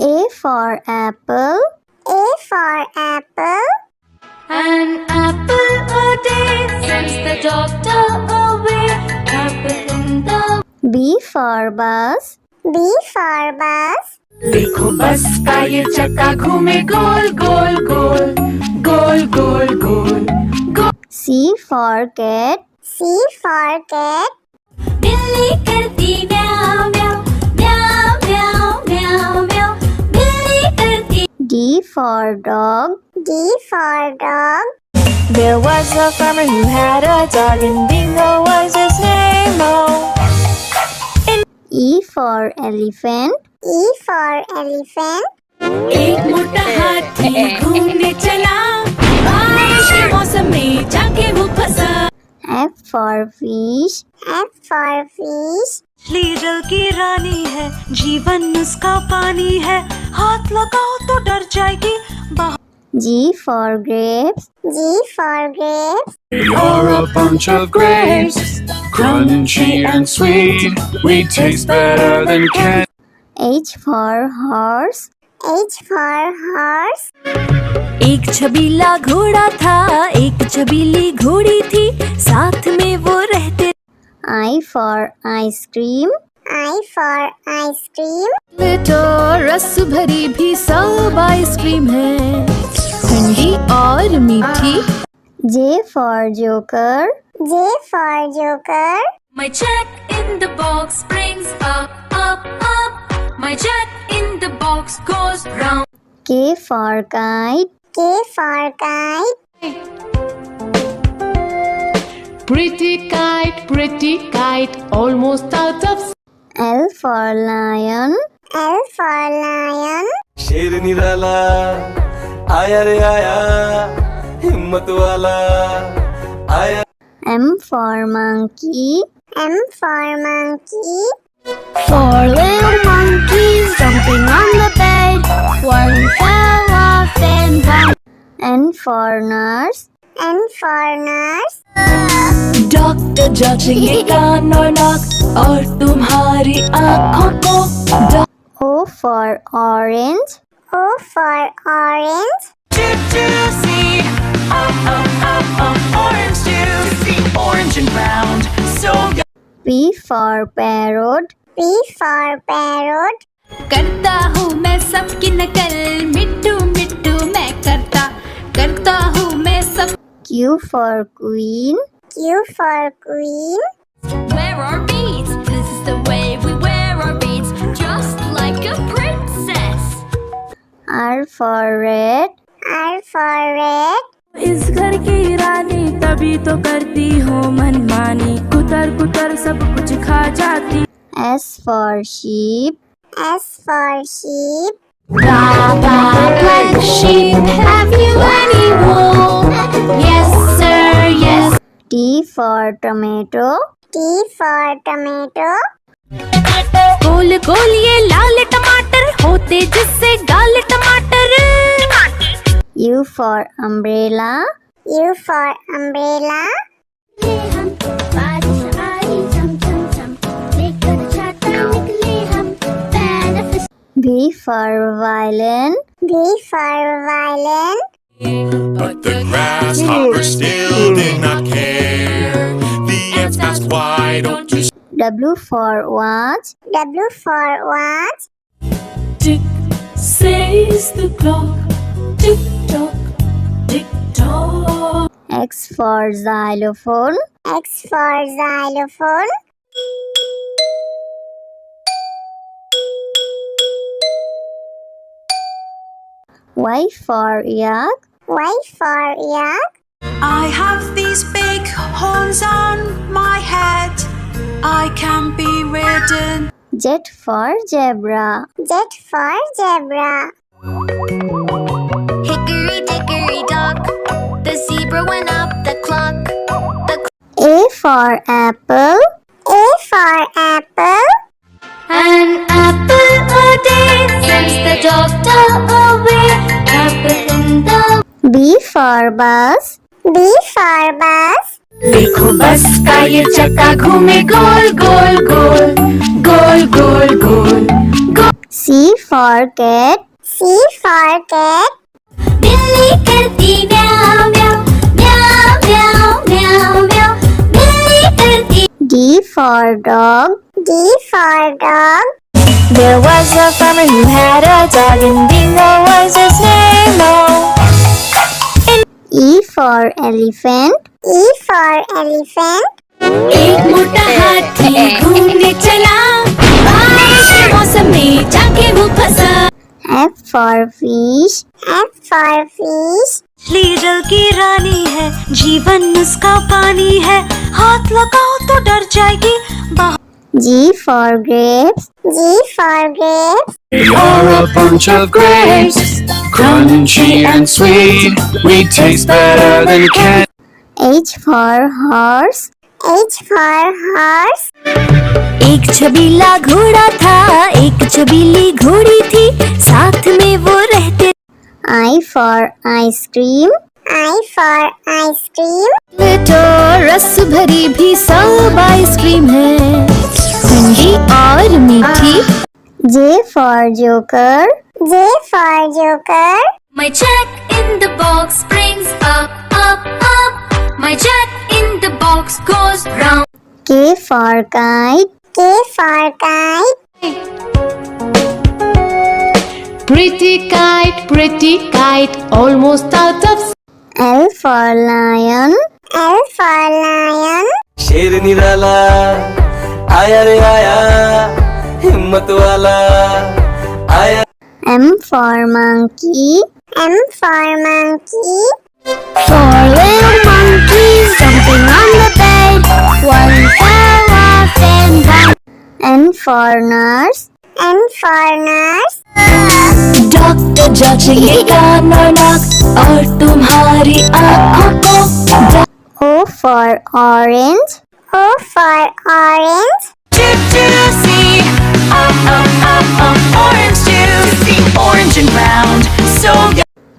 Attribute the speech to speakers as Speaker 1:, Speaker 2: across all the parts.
Speaker 1: A for apple. A for apple.
Speaker 2: An apple a day sends the doctor away. Apple in the
Speaker 1: B for bus. B for bus.
Speaker 2: देखो बस का ये चक्का घूमे गोल गोल गोल गोल गोल गोल गोल।
Speaker 1: C for cat. C for cat.
Speaker 2: बिल्ली करती म्याऊ म्याऊ म्याऊ म्याऊ म्याऊ म्याऊ। बिल्ली करती।
Speaker 1: D for dog. D for dog.
Speaker 3: There was a farmer who had a dog, and Bingo was his name. Oh.
Speaker 1: E for elephant. E for elephant.
Speaker 2: एक मोटा हाथी घूमने चला, बारिश के मौसम में जाके वो फंसा।
Speaker 1: F for fish. F for fish.
Speaker 3: मछली जल की रानी है, जीवन उसका पानी है, हाथ लगाओ तो डर जाएगी।
Speaker 1: G for grapes. G for grapes.
Speaker 4: You're a bunch of grapes, crunchy and sweet. We taste better than candy.
Speaker 1: H for horse. H for horse.
Speaker 3: एक छबीला घोड़ा था, एक छबीली घोड़ी थी, साथ में वो रहते।
Speaker 1: I for ice cream. I for ice cream.
Speaker 3: तो रस भरी भी सब आइसक्रीम है, ठंडी और मीठी।
Speaker 1: J for joker. J for joker.
Speaker 2: My check in the box brings up up up. My check in the box goes round.
Speaker 1: K for kite. K for kite.
Speaker 5: Pretty kite, almost out of.
Speaker 1: L for lion. L for lion.
Speaker 6: शेर निराला आया रे आया, हिम्मत वाला आया।
Speaker 1: M for monkey. M for monkey.
Speaker 7: Four little monkeys jumping on the bed. One fell off and one.
Speaker 1: N for nurse. N for nurse.
Speaker 3: Doctor जांचेंगे कान और नाक और तुम्हारी आँखों को।
Speaker 1: O for orange. O for orange.
Speaker 3: Orange juice, orange and round, so good.
Speaker 1: P for parrot. P for parrot.
Speaker 2: करता हूँ मैं सबकी नकल, मिट्टू मिट्टू मैं करता हूँ मैं सब।
Speaker 1: Q for queen. Q for queen.
Speaker 2: Wear our beads, this is the way we wear our beads, just like a princess.
Speaker 1: R for red. R for red.
Speaker 3: इस घर की रानी तभी तो करती हो मनमानी, कुतर कुतर सब कुछ खा जाती।
Speaker 1: S for sheep. S for sheep.
Speaker 2: Black sheep, have you any wool? Yes sir, yes.
Speaker 1: T for tomato. T for tomato.
Speaker 3: गोल गोल ये लाल टमाटर होते जिससे गाल टमाटर।
Speaker 1: U for umbrella. U for umbrella. V for violin. V for violin.
Speaker 4: But the grasshopper still did not care. The ants asked, why don't you?
Speaker 1: W for watch. W for watch.
Speaker 3: Tick says the clock, tick tock, tick tock.
Speaker 1: X for xylophone. X for xylophone. Y for yak. Y for yak.
Speaker 3: I have these big horns on my head, I can be ridden.
Speaker 1: Z for zebra. Z for zebra.
Speaker 7: Hickory dickory dock, the zebra went up the clock.
Speaker 1: A for apple. A for apple.
Speaker 2: An apple a day sends the doctor away. Apple in the
Speaker 1: B for bus. B for bus.
Speaker 3: देखो बस का ये चक्का घूमे गोल गोल गोल गोल गोल गोल गोल।
Speaker 1: C for cat. C for cat.
Speaker 7: बिल्ली करती म्याऊ म्याऊ म्याऊ म्याऊ म्याऊ म्याऊ बिल्ली करती
Speaker 1: D for dog. D for dog.
Speaker 8: There was a farmer who had a dog, and Bingo was his name. Oh,
Speaker 1: E for elephant. E for elephant.
Speaker 2: एक मोटा हाथी घूमने चला, बारिश के मौसम में जाके वो फंसा।
Speaker 1: F for fish. F for fish.
Speaker 3: मछली जल की रानी है, जीवन उसका पानी है, हाथ लगाओ तो डर जाएगी।
Speaker 1: G for grapes. G for grapes.
Speaker 6: We are a bunch of grapes, crunchy and sweet. We taste better than candy.
Speaker 1: H for horse. H for horse.
Speaker 8: एक छबीला घोड़ा था, एक छबीली घोड़ी थी, साथ में वो रहते।
Speaker 1: I for ice cream. I for ice cream.
Speaker 8: तो रस भरी भी सब आइसक्रीम है, ठंडी और मीठी।
Speaker 1: J for joker. J for joker.
Speaker 2: My jack in the box brings up, up, up. My jack in the box goes round.
Speaker 1: K for kite. K for kite.
Speaker 5: Pretty kite, almost out of.
Speaker 1: L for lion. L for lion.
Speaker 6: शेर निराला आया रे आया, हिम्मत वाला आया।
Speaker 1: M for monkey. M for monkey.
Speaker 7: Four little monkeys jumping on the bed. One fell off and one.
Speaker 1: N for nurse. N for nurse.
Speaker 8: Doctor जांचेगा नाक और तुम्हारी आँखों को।
Speaker 1: O for orange. O for orange.
Speaker 3: Juicy, orange juicy, orange and round, so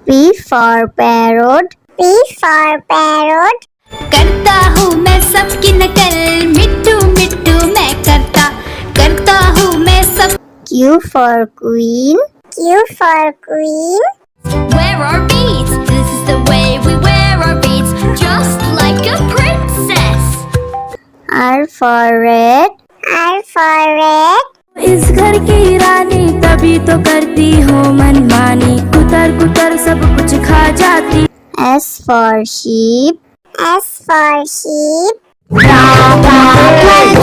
Speaker 1: P for parrot. P for parrot.
Speaker 7: करता हूँ मैं सबकी नकल, मिट्टू मिट्टू मैं करता हूँ मैं सब।
Speaker 1: Q for queen. Q for queen.
Speaker 7: Wear our beads, this is the way we wear our beads, just like a princess.
Speaker 1: R for red. R for red.
Speaker 8: इस घर की रानी तभी तो करती हो मनमानी, कुतर कुतर सब कुछ खा जाती।
Speaker 1: S for sheep. S for sheep.
Speaker 7: Black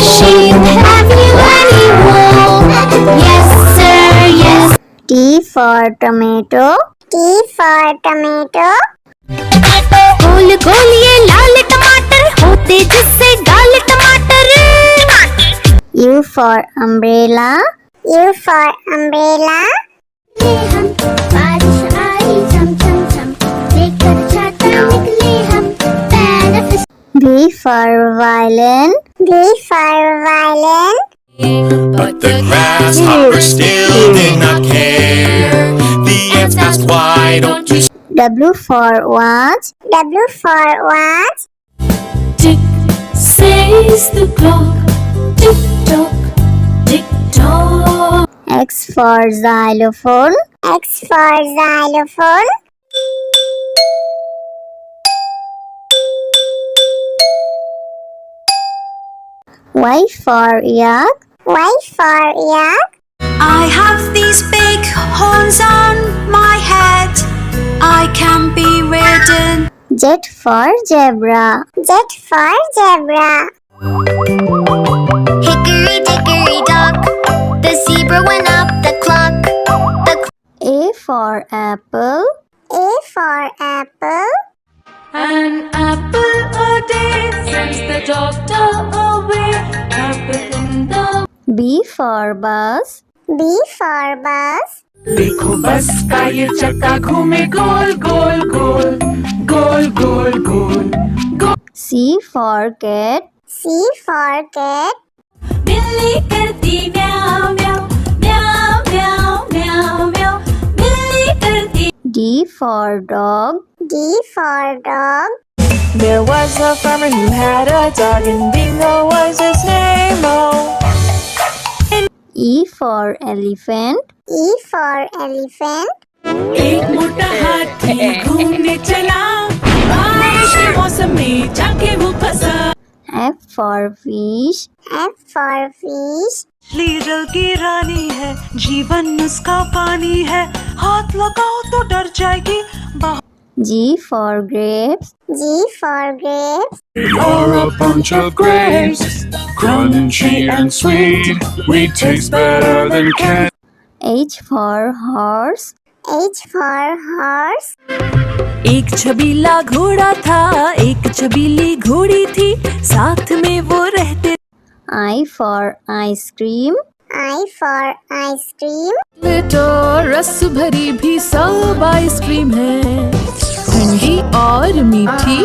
Speaker 7: sheep, have you any wool? Yes sir, yes.
Speaker 1: T for tomato. T for tomato.
Speaker 7: गोल गोल ये लाल टमाटर होते जिससे गाल टमाटर।
Speaker 1: U for umbrella. U for umbrella.
Speaker 7: हम बारिश आई झम झम झम, लेकर छाता निकले हम पैर।
Speaker 1: V for violin. V for violin.
Speaker 4: But the grasshopper still did not care. The ants asked, why don't you
Speaker 1: W for watch. W for watch.
Speaker 8: Tick says the clock, tick tock, tick tock.
Speaker 1: X for xylophone. X for xylophone. Y for yak. Y for yak.
Speaker 3: I have these big horns on my head, I can be ridden.
Speaker 1: Z for zebra. Z for zebra.
Speaker 7: Hickory dickory dock, the zebra went up the clock.
Speaker 1: A for apple. A for apple.
Speaker 2: An apple a day sends the doctor away. Apple in the
Speaker 1: B for bus. B for bus.
Speaker 3: देखो बस का ये चक्का घूमे गोल गोल गोल गोल गोल गोल।
Speaker 1: C for cat. C for cat.
Speaker 2: बिल्ली करती म्याऊ म्याऊ म्याऊ म्याऊ म्याऊ म्याऊ, बिल्ली करती।
Speaker 1: D for dog. D for dog.
Speaker 8: There was a farmer who had a dog, and Bingo was his name. Oh,
Speaker 1: E for elephant. E for elephant.
Speaker 3: एक मोटा हाथी घूमने चला, बारिश के मौसम में जाके वो फंसा।
Speaker 1: F for fish. F for fish.
Speaker 3: मछली जल की रानी है, जीवन उसका पानी है, हाथ लगाओ तो डर जाएगी।
Speaker 1: G for grapes. G for grapes.
Speaker 6: We are a bunch of grapes, crunchy and sweet. We taste better than candy.
Speaker 1: H for horse. H for horse.
Speaker 8: एक छबीला घोड़ा था, एक छबीली घोड़ी थी, साथ में वो रहते।
Speaker 1: I for ice cream. I for ice cream.
Speaker 5: तो रस भरी भी सब आइसक्रीम है, ठंडी और मीठी।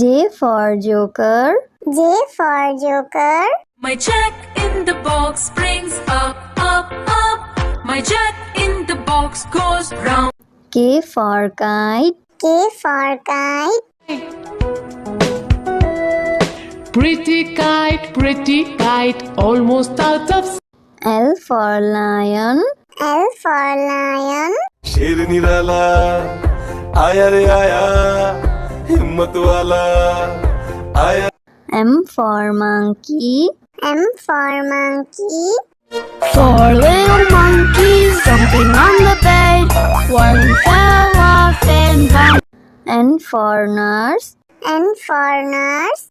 Speaker 1: J for joker. J for joker.
Speaker 2: My jack in the box brings up, up, up. My jack in the box goes round.
Speaker 1: K for kite. K for kite.
Speaker 5: pretty kite, almost out of.
Speaker 1: L for lion. L for lion.
Speaker 9: शेर निराला आया रे आया, हिम्मत वाला आया।
Speaker 1: M for monkey. M for monkey.
Speaker 7: Four little monkeys jumping on the bed. One fell off and bumped.
Speaker 1: N for nurse. N for nurse.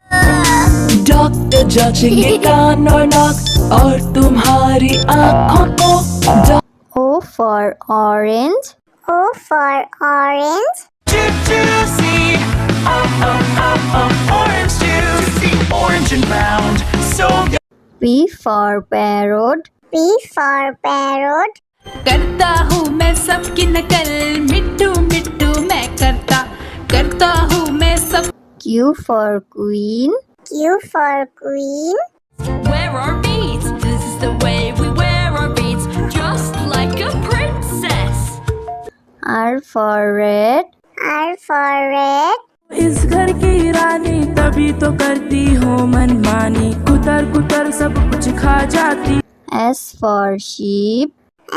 Speaker 3: Doctor जांचेंगे कान और नाक और तुम्हारी आँखों को।
Speaker 1: O for orange. O for orange.
Speaker 3: Juicy, orange juicy, orange and round, so good.
Speaker 1: P for parrot. P for parrot.
Speaker 3: करता हूँ मैं सबकी नकल, मिट्टू मिट्टू मैं करता हूँ मैं सब।
Speaker 1: Q for queen. Q for queen.
Speaker 2: Wear our beads. This is the way we wear our beads, just like a princess.
Speaker 1: R for red. R for red.
Speaker 3: इस घर की रानी तभी तो करती हूँ मनमानी, कुतर कुतर सब कुछ खा जाती।
Speaker 1: S for sheep.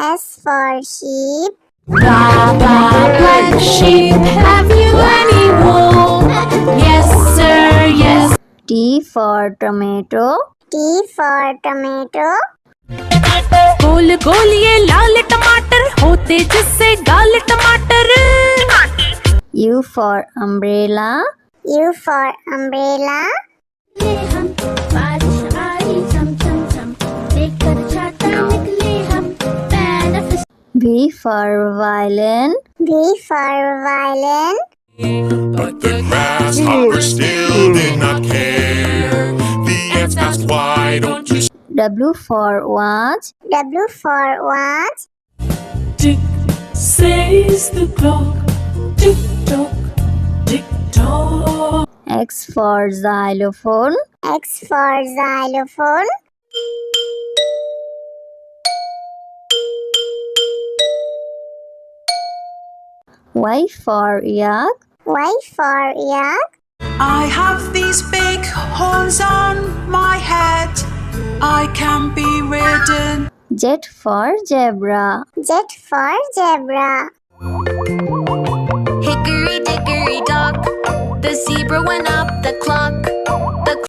Speaker 1: S for sheep.
Speaker 5: Black sheep, have you any wool? Yes, sir, yes.
Speaker 1: T for tomato. T for tomato.
Speaker 8: गोल गोल ये लाल टमाटर होते जिससे गाल टमाटर।
Speaker 1: U for umbrella. U for umbrella.
Speaker 7: हम बारिश आई झम झम झम, लेकर छाता निकले हम बेनफिस।
Speaker 1: V for violin. V for violin.
Speaker 4: But the grasshopper still did not care. The ants asked, why don't you
Speaker 1: W for watch. W for watch.
Speaker 3: Tick says the clock, tick tock, tick tock.
Speaker 1: X for xylophone. X for xylophone. Y for yak. Y for yak.
Speaker 3: I have these big horns on my head, I can be ridden.
Speaker 1: Z for zebra. Z for zebra.
Speaker 8: Hickory dickory dock, the zebra went up the clock.